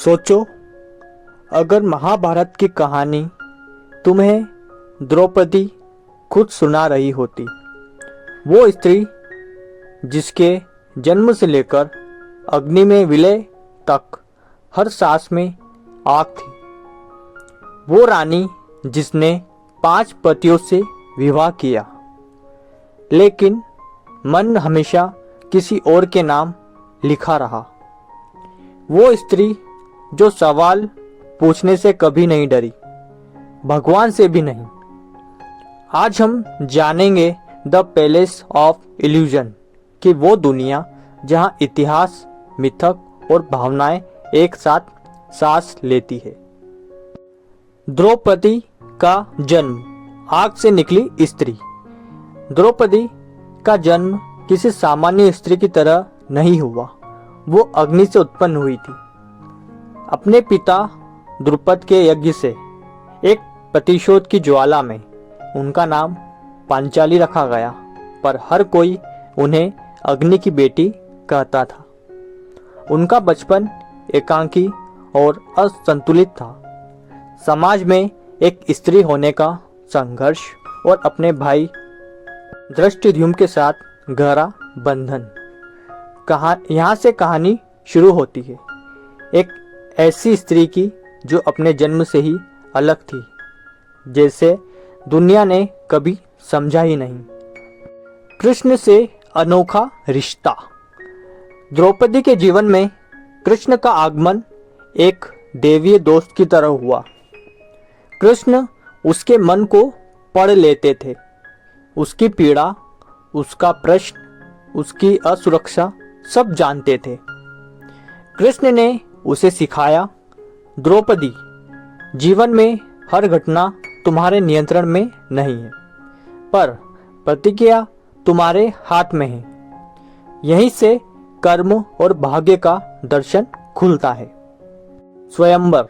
सोचो, अगर महाभारत की कहानी तुम्हें द्रौपदी खुद सुना रही होती, वो स्त्री जिसके जन्म से लेकर अग्नि में विलय तक हर सांस में आग थी, वो रानी जिसने 5 पतियों से विवाह किया, लेकिन मन हमेशा किसी और के नाम लिखा रहा, वो स्त्री जो सवाल पूछने से कभी नहीं डरी, भगवान से भी नहीं। आज हम जानेंगे द पैलेस ऑफ इल्यूजन कि वो दुनिया जहां इतिहास, मिथक और भावनाएं एक साथ सांस लेती है। द्रौपदी का जन्म, आग से निकली स्त्री। द्रौपदी का जन्म किसी सामान्य स्त्री की तरह नहीं हुआ, वो अग्नि से उत्पन्न हुई थी। अपने पिता द्रुपद के यज्ञ से एक प्रतिशोध की ज्वाला में उनका नाम पांचाली रखा गया, पर हर कोई उन्हें अग्नि की बेटी कहता था। उनका बचपन एकांकी और असंतुलित था। समाज में एक स्त्री होने का संघर्ष और अपने भाई धृष्टद्युम्न के साथ गहरा बंधन। यहाँ से कहानी शुरू होती है, एक ऐसी स्त्री की जो अपने जन्म से ही अलग थी, जैसे दुनिया ने कभी समझा ही नहीं। कृष्ण से अनोखा रिश्ता। द्रौपदी के जीवन में कृष्ण का आगमन एक देवीय दोस्त की तरह हुआ। कृष्ण उसके मन को पढ़ लेते थे, उसकी पीड़ा, उसका प्रश्न, उसकी असुरक्षा सब जानते थे। कृष्ण ने उसे सिखाया, द्रौपदी, जीवन में हर घटना तुम्हारे नियंत्रण में नहीं है, पर प्रतिक्रिया तुम्हारे हाथ में है। यहीं से कर्म और भाग्य का दर्शन खुलता है। स्वयंवर,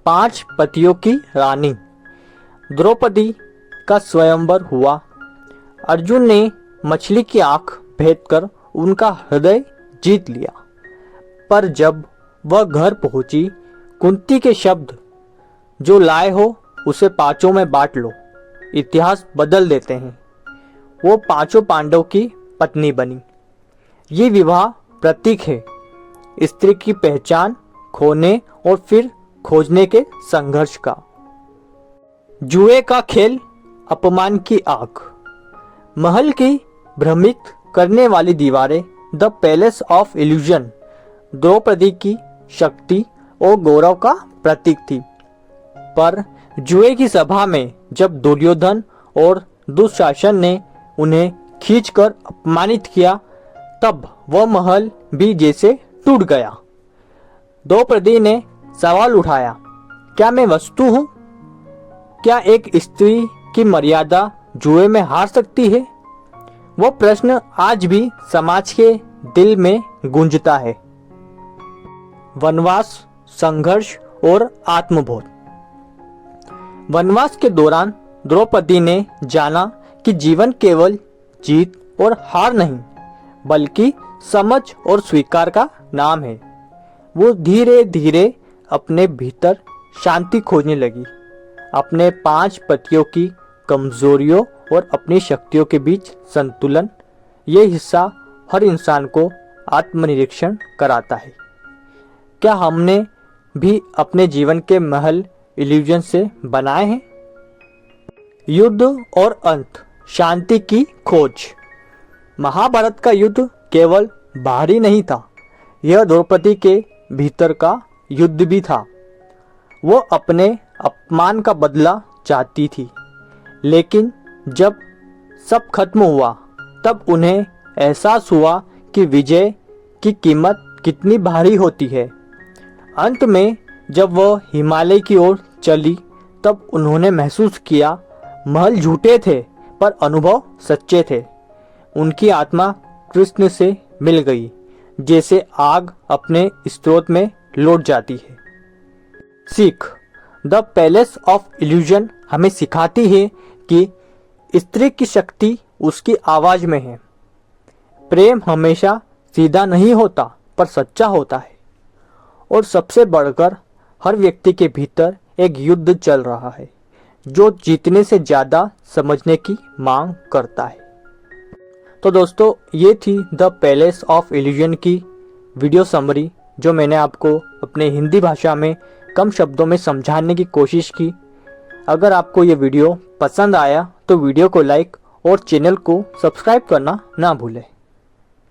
5 पतियों की रानी। द्रौपदी का स्वयंवर हुआ। अर्जुन ने मछली की आंख भेद कर उनका हृदय जीत लिया, पर जब वह घर पहुंची, कुंती के शब्द, जो लाए हो उसे 5 में बांट लो, इतिहास बदल देते हैं। वो 5 पांडव की पत्नी बनी। ये विवाह प्रतीक है स्त्री की पहचान खोने और फिर खोजने के संघर्ष का। जुए का खेल, अपमान की आग। महल की भ्रमित करने वाली दीवारें, the palace of illusion, Draupadi की शक्ति और गौरव का प्रतीक थी। पर जुए की सभा में जब दुर्योधन और दुशासन ने उन्हें खींचकर अपमानित किया, तब वह महल भी जैसे टूट गया। द्रौपदी ने सवाल उठाया, क्या मैं वस्तु हूं? क्या एक स्त्री की मर्यादा जुए में हार सकती है? वो प्रश्न आज भी समाज के दिल में गूंजता है। वनवास, संघर्ष और आत्मबोध। वनवास के दौरान द्रौपदी ने जाना कि जीवन केवल जीत और हार नहीं, बल्कि समझ और स्वीकार का नाम है। वो धीरे धीरे अपने भीतर शांति खोजने लगी, अपने 5 पतियों की कमजोरियों और अपनी शक्तियों के बीच संतुलन। ये हिस्सा हर इंसान को आत्मनिरीक्षण कराता है। क्या हमने भी अपने जीवन के महल इल्यूजन से बनाए हैं? युद्ध और अंत, शांति की खोज। महाभारत का युद्ध केवल बाहरी नहीं था, यह द्रौपदी के भीतर का युद्ध भी था। वो अपने अपमान का बदला चाहती थी, लेकिन जब सब खत्म हुआ, तब उन्हें एहसास हुआ कि विजय की कीमत कितनी भारी होती है। अंत में जब वह हिमालय की ओर चली, तब उन्होंने महसूस किया, महल झूठे थे पर अनुभव सच्चे थे। उनकी आत्मा कृष्ण से मिल गई, जैसे आग अपने स्रोत में लौट जाती है। सीख। द पैलेस ऑफ इल्यूजन हमें सिखाती है कि स्त्री की शक्ति उसकी आवाज में है। प्रेम हमेशा सीधा नहीं होता, पर सच्चा होता है। और सबसे बढ़कर हर व्यक्ति के भीतर एक युद्ध चल रहा है जो जीतने से ज़्यादा समझने की मांग करता है। तो दोस्तों, ये थी द पैलेस ऑफ इल्यूजन की वीडियो समरी जो मैंने आपको अपने हिंदी भाषा में कम शब्दों में समझाने की कोशिश की। अगर आपको ये वीडियो पसंद आया तो वीडियो को लाइक और चैनल को सब्सक्राइब करना ना भूलें।